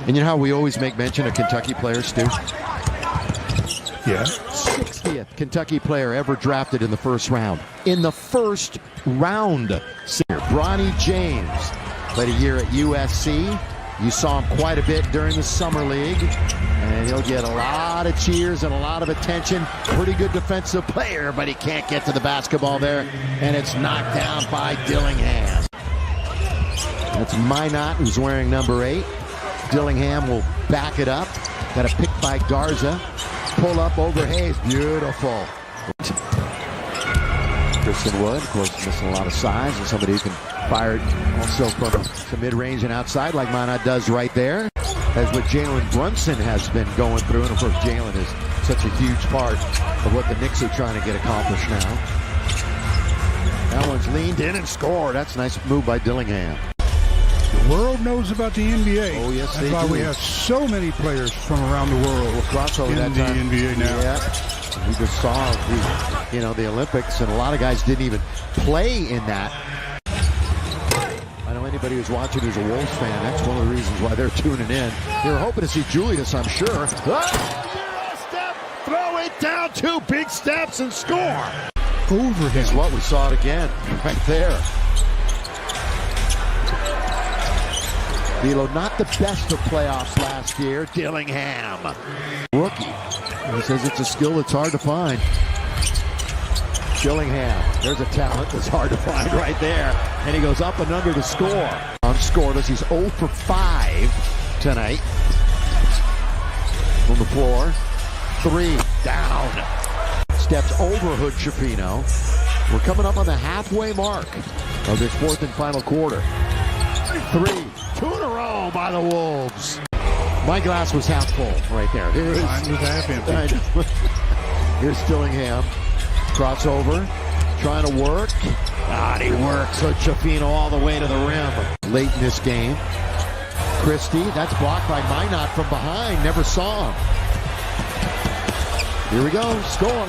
And you know how we always make mention of Kentucky players, Stu? Yeah. 60th Kentucky player ever drafted in the first round. In the first round. Bronny James played a year at USC. You saw him quite a bit during the summer league. And he'll get a lot of cheers and a lot of attention. Pretty good defensive player, but he can't get to the basketball there. And it's knocked down by Dillingham. That's Minot, who's wearing number 8. Dillingham will back it up. Got a pick by Garza. Pull up over Hayes. Beautiful. Kristen Wood, of course, missing a lot of size, and somebody who can fire it also from the mid-range and outside like Minot does right there. As what Jalen Brunson has been going through, and of course Jalen is such a huge part of what the Knicks are trying to get accomplished now. That one's leaned in and scored. That's a nice move by Dillingham. The world knows about the NBA. Oh, yes, That's why we have so many players from around the world in the NBA now. Yeah. We just saw the Olympics, and a lot of guys didn't even play in that. I know anybody who's watching who's a Wolves fan, that's one of the reasons why they're tuning in. They were hoping to see Julius, I'm sure. Step, throw it down, 2 big steps and score. Over him. That's what we saw it again, right there. D'Lo, not the best of playoffs last year. Dillingham, rookie. He says it's a skill that's hard to find. Dillingham, there's a talent that's hard to find right there. And he goes up and under to score. On scoreless, he's 0 for 5 tonight. On the floor, 3 down. Steps over Hood Schifino. We're coming up on the halfway mark of this 4th and final quarter. 3, 2 in a row by the Wolves. My glass was half full right there. Mine was half empty. Here's Dillingham. Crossover. Trying to work. And he works. So Schifino all the way to the rim. Late in this game. Christie. That's blocked by Minot from behind. Never saw him. Here we go. Score.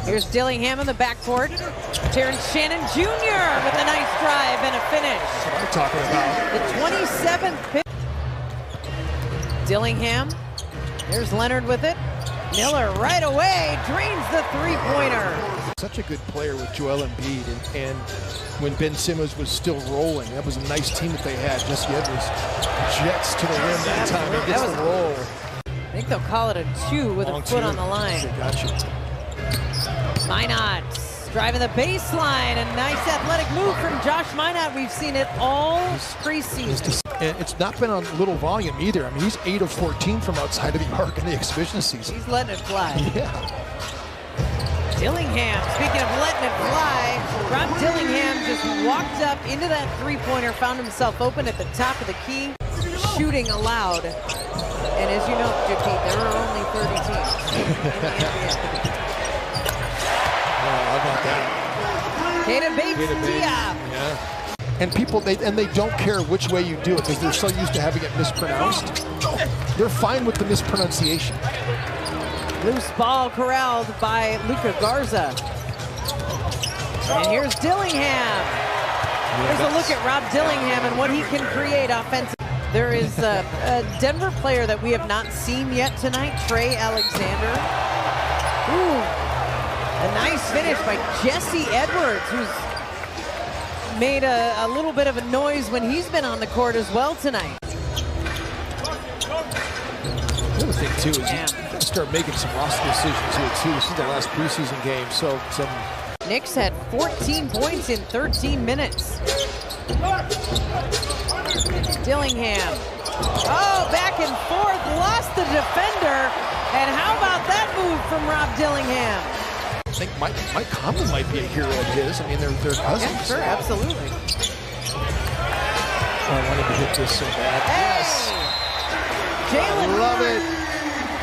Here's Dillingham in the backcourt. Terrence Shannon Jr. with a nice drive and a finish. That's what I'm talking about. The 27th pick. Dillingham. There's Leonard with it. Miller right away drains the 3-pointer. Such a good player with Joel Embiid, and when Ben Simmons was still rolling, that was a nice team that they had. Jesse Edwards jets to the rim that time and gets the roll. I think they'll call it a 2 with a foot on the line. Gotcha. Minot driving the baseline. A nice athletic move from Josh Minot. We've seen it all preseason. And it's not been on little volume either. I mean, he's 8 of 14 from outside of the arc in the exhibition season. He's letting it fly. Yeah. Dillingham, speaking of letting it fly, Rob Dillingham just walked up into that 3-pointer, found himself open at the top of the key, shooting allowed. And as you know, JP, there are only 30 teams in the NBA. How about that? Keita Bates, yeah. And people, they don't care which way you do it because they're so used to having it mispronounced. They're fine with the mispronunciation. Loose ball corralled by Luka Garza. And here's Dillingham. Here's a look at Rob Dillingham and what he can create offensively. There is a Denver player that we have not seen yet tonight, Trey Alexander. Ooh. A nice finish by Jesse Edwards, who's made a little bit of a noise when he's been on the court as well tonight. The other thing, too, is you got to start making some roster decisions here, too. This is the last preseason game, so some... Knicks had 14 points in 13 minutes. Dillingham. Oh, back and forth, lost the defender. And how about that move from Rob Dillingham? I think Mike Conley might be a hero of his. I mean, they're cousins. Yeah, sure, absolutely. Oh, I wanted to hit this so bad. Hey! Jalen Love it.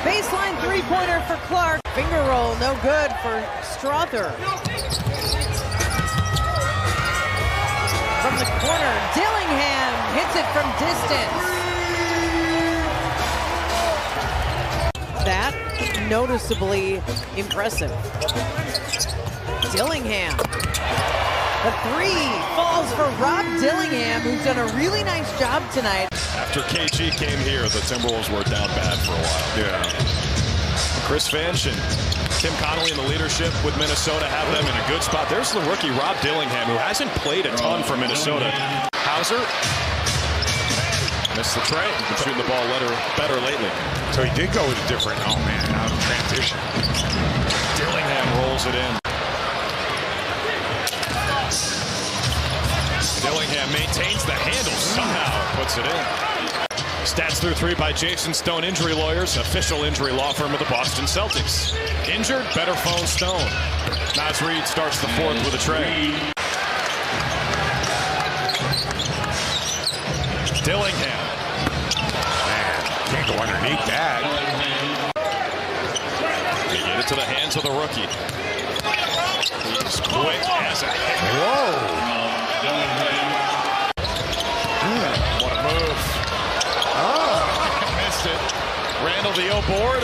Baseline 3-pointer for Clark. Finger roll, no good for Strother. From the corner, Dillingham hits it from distance. That noticeably impressive. Dillingham The three falls for Rob Dillingham, who's done a really nice job tonight. After KG came here, the Timberwolves were down bad for a while. Yeah. Chris Finch and Tim Connolly in the leadership with Minnesota have them in a good spot. There's the rookie Rob Dillingham, who hasn't played a ton for Minnesota. Hauser missed the tray. Been shooting the ball better lately. So he did go with a different, oh man, out of transition. Dillingham rolls it in. Dillingham maintains the handle, somehow puts it in. Stats through three by Jason Stone Injury Lawyers, official injury law firm of the Boston Celtics. Injured, better phone Stone. Naz Reid starts the fourth with a tray. Dillingham. Man, can't go underneath that. They get it to the hands of the rookie. He's quick as a hit. Whoa. What a move. Missed it. Randall the O board.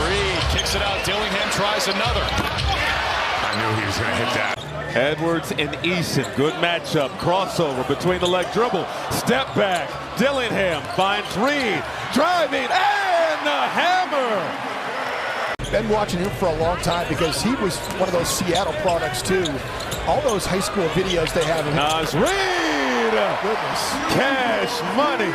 Reed kicks it out. Dillingham tries another. I knew he was going to hit that. Edwards and Eason, good matchup. Crossover between the leg dribble. Step back. Dillingham finds Reed. Driving and the hammer. Been watching him for a long time because he was one of those Seattle products too. All those high school videos they have of him. Naz Reid. Goodness. Cash money.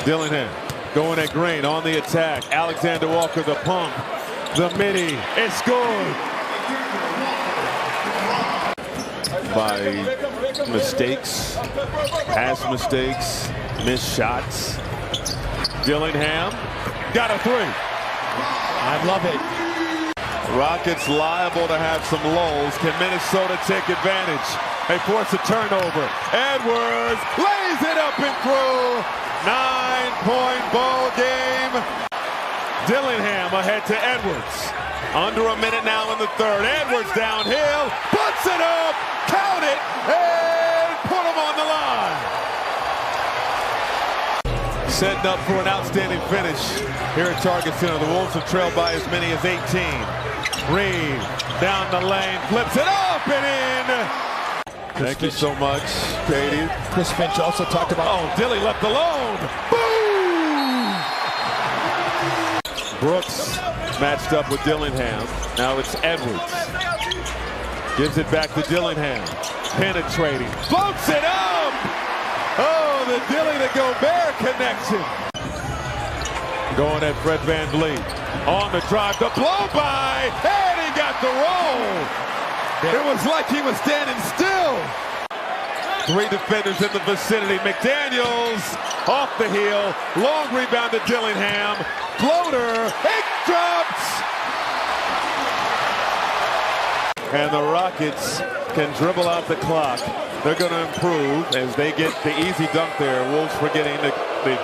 Dillingham going at Green on the attack. Alexander Walker the pump. The midi. It's good. By mistakes, past mistakes, missed shots. Dillingham got a three. I love it. Rockets liable to have some lulls. Can Minnesota take advantage? They force a turnover. Edwards lays it up and through. 9-point ball game. Dillingham ahead to Edwards. Under a minute now in the third. Edwards downhill, puts it up, count it, and put him on the line. Setting up for an outstanding finish here at Target Center. The Wolves have trailed by as many as 18. Reed down the lane, flips it up and in. Thank you so much, Katie. Chris Finch also talked about. Oh, Dilly left alone. Boom! Brooks matched up with Dillingham. Now it's Edwards. Gives it back to Dillingham. Penetrating. Floats it up! Oh, the Dilly to Gobert connection. Going at Fred VanVleet. On the drive, the blow by, and he got the roll. It was like he was standing still. Three defenders in the vicinity. McDaniels off the heel. Long rebound to Dillingham. Floater. It drops. And the Rockets can dribble out the clock. They're going to improve as they get the easy dunk there. Wolves forgetting the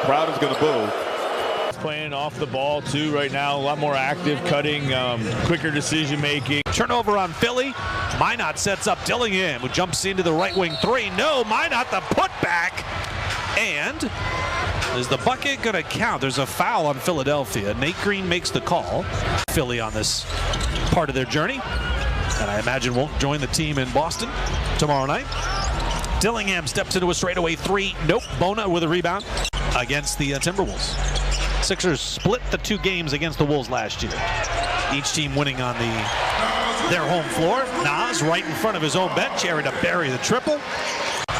crowd is going to boo. Playing off the ball too right now, a lot more active, cutting, quicker decision making. Turnover on Philly. Minot sets up Dillingham, who jumps into the right wing three. No, Minot the putback. And is the bucket going to count? There's a foul on Philadelphia. Nate Green makes the call. Philly on this part of their journey, and I imagine won't join the team in Boston tomorrow night. Dillingham steps into a straightaway three. Nope. Bona with a rebound against the Timberwolves. Sixers split the two games against the Wolves last year. Each team winning on their home floor. Naz right in front of his own bench, area to bury the triple.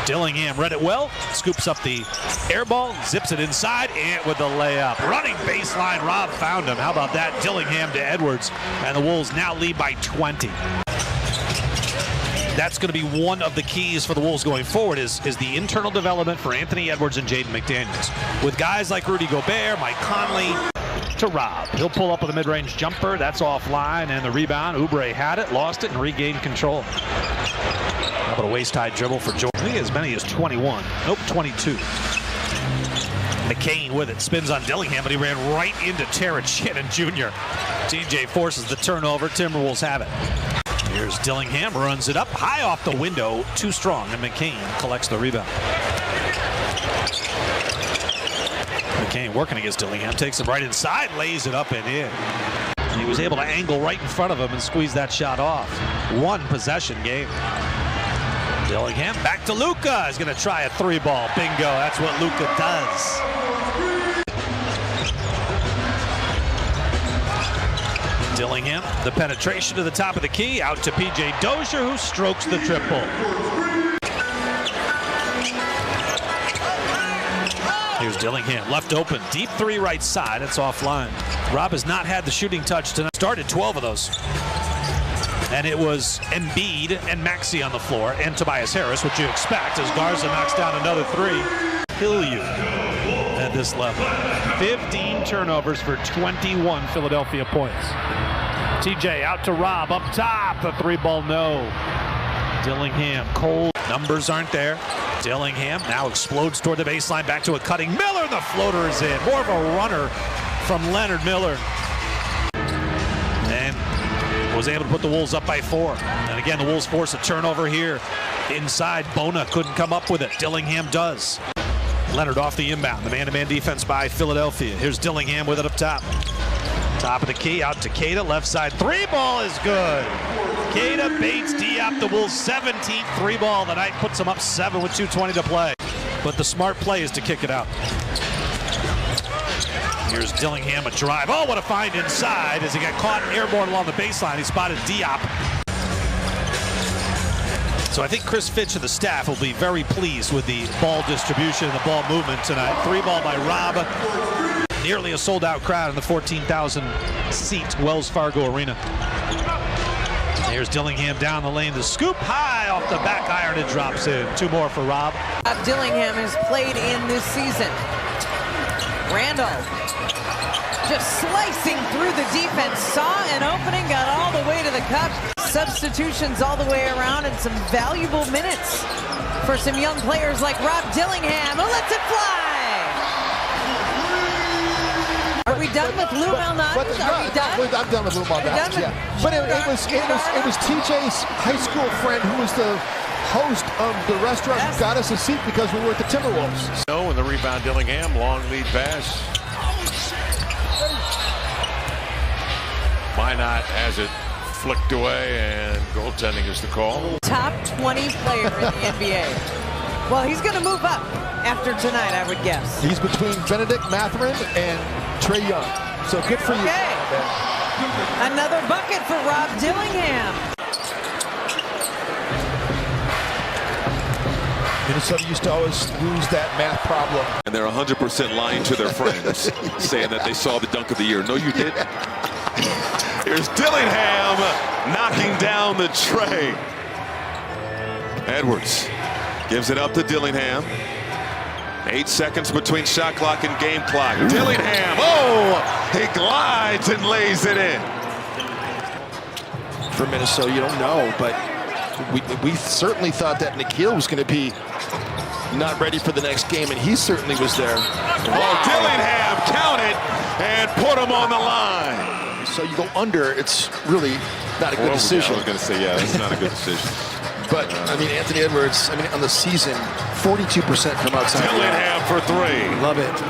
Dillingham read it well, scoops up the air ball, zips it inside, and with the layup. Running baseline, Rob found him. How about that? Dillingham to Edwards, and the Wolves now lead by 20. That's going to be one of the keys for the Wolves going forward is the internal development for Anthony Edwards and Jaden McDaniels. With guys like Rudy Gobert, Mike Conley, to Rob. He'll pull up with a mid-range jumper. That's offline, and the rebound. Oubre had it, lost it, and regained control. How about a waist-high dribble for George? I think as many as 21. Nope, 22. McCain with it, spins on Dillingham, but he ran right into Terrence Shannon Jr. TJ forces the turnover. Timberwolves have it. Here's Dillingham, runs it up, high off the window, too strong, and McCain collects the rebound. McCain working against Dillingham, takes it right inside, lays it up and in. He was able to angle right in front of him and squeeze that shot off. One possession game. Dillingham back to Luka. He's going to try a three ball. Bingo. That's what Luka does. Dillingham, the penetration to the top of the key. Out to P.J. Dozier, who strokes the triple. Here's Dillingham, left open, deep three right side. It's offline. Rob has not had the shooting touch tonight. Started 12 of those. And it was Embiid and Maxey on the floor, and Tobias Harris, which you expect as Garza knocks down another three. Kill you at this level. 15 turnovers for 21 Philadelphia points. TJ out to Rob, up top, the three ball no. Dillingham, cold, numbers aren't there. Dillingham now explodes toward the baseline, back to a cutting Miller, the floater is in. More of a runner from Leonard Miller. And was able to put the Wolves up by 4. And again, the Wolves force a turnover here. Inside, Bona couldn't come up with it. Dillingham does. Leonard off the inbound, the man-to-man defense by Philadelphia. Here's Dillingham with it up top. Top of the key, out to Queta, left side, three ball is good. Queta baits Diop, the Wolves' 17th three ball of the night, puts them up 7 with 2:20 to play. But the smart play is to kick it out. Here's Dillingham, a drive. Oh, what a find inside as he got caught airborne along the baseline. He spotted Diop. So I think Chris Fitch and the staff will be very pleased with the ball distribution and the ball movement tonight. Three ball by Rob. Nearly a sold-out crowd in the 14,000-seat Wells Fargo Arena. Here's Dillingham down the lane. The scoop high off the back iron. It drops in. 2 more for Rob. Dillingham has played in this season. Randall just slicing through the defense. Saw an opening, got all the way to the cup. Substitutions all the way around and some valuable minutes for some young players like Rob Dillingham, who lets it fly. Are we done with Lou Malnati? Are we done? I'm done with Lou Malnati, yeah. But it was TJ's high school friend who was the host of the restaurant who got us a seat because we were at the Timberwolves. No, and the rebound, Dillingham, long lead pass. Minot has it flicked away, and goaltending is the call. Top 20 player in the NBA. Well, he's going to move up after tonight, I would guess. He's between Benedict Mathurin and Trae Young. So good for you. Okay. Another bucket for Rob Dillingham. Minnesota used to always lose that math problem. And they're 100% lying to their friends, saying that they saw the dunk of the year. No, you didn't. Here's Dillingham knocking down the tray. Edwards gives it up to Dillingham. 8 seconds between shot clock and game clock. Dillingham, oh, he glides and lays it in. For Minnesota, you don't know, but we certainly thought that Nikhil was going to be not ready for the next game, and he certainly was there. Oh, Dillingham counted and put him on the line. So you go under, it's really not a good decision. I was going to say, yeah, it's not a good decision. But, I mean, Anthony Edwards, I mean, on the season, 42% from outside. Dillingham for 3. Love it.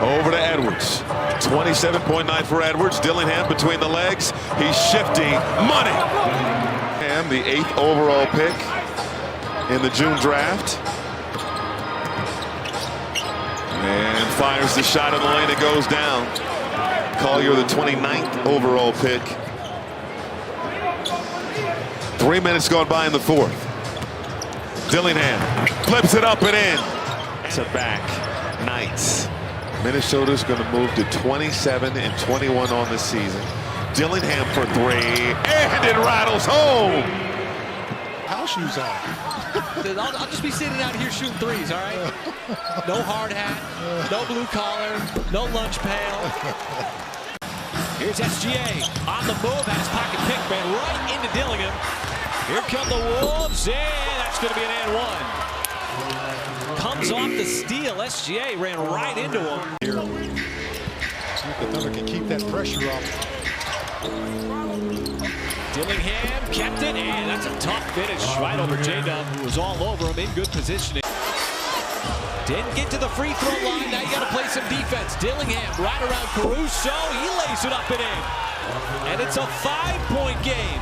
Over to Edwards. 27.9 for Edwards. Dillingham between the legs. He's shifty. Money. And the 8th overall pick in the June draft. And fires the shot in the lane. It goes down. Collier, the 29th overall pick. 3 minutes gone by in the 4th. Dillingham flips it up and in. To back. Knights. Minnesota's going to move to 27 and 21 on the season. Dillingham for 3, and it rattles home. House shoes on. I'll just be sitting out here shooting threes, all right? No hard hat, no blue collar, no lunch pail. Here's SGA on the move, has pocket pick, ran right into Dillingham. Here come the Wolves, and that's going to be an and one. Comes off the steal, SGA ran right into him. See if the Thunder can keep that pressure up. Dillingham kept it, and that's a tough finish right over J-Dub, who was all over him in good positioning. Didn't get to the free throw line. Now you got to play some defense. Dillingham right around Caruso. He lays it up and in. And it's a 5-point game.